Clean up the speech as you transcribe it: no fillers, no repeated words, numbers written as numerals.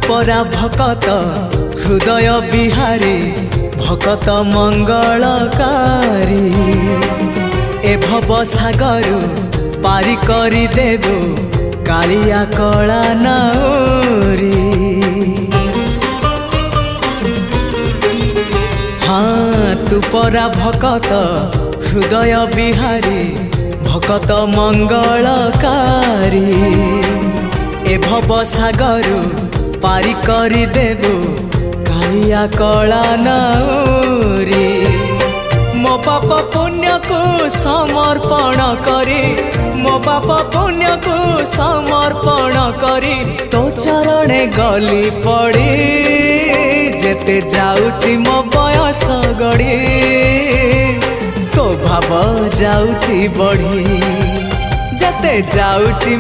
परा भकत हृदय बिहारी भकत मंगलकारी ए भव सागर पारी करी देबो कालिया कला नाउरी। हाँ तू परा भकत हृदय बिहारी भकत मंगलकारी ए भव सागर पारी करी देबो कालिया कला नाउरी। मो पाप पुण्य को समर्पण करी मो पाप पुण्य को समर्पण करी तो चरणे गली पड़ी जेते जाउची मो बयस गड़ी तो भाव जाउची बढ़ी जेते जाउची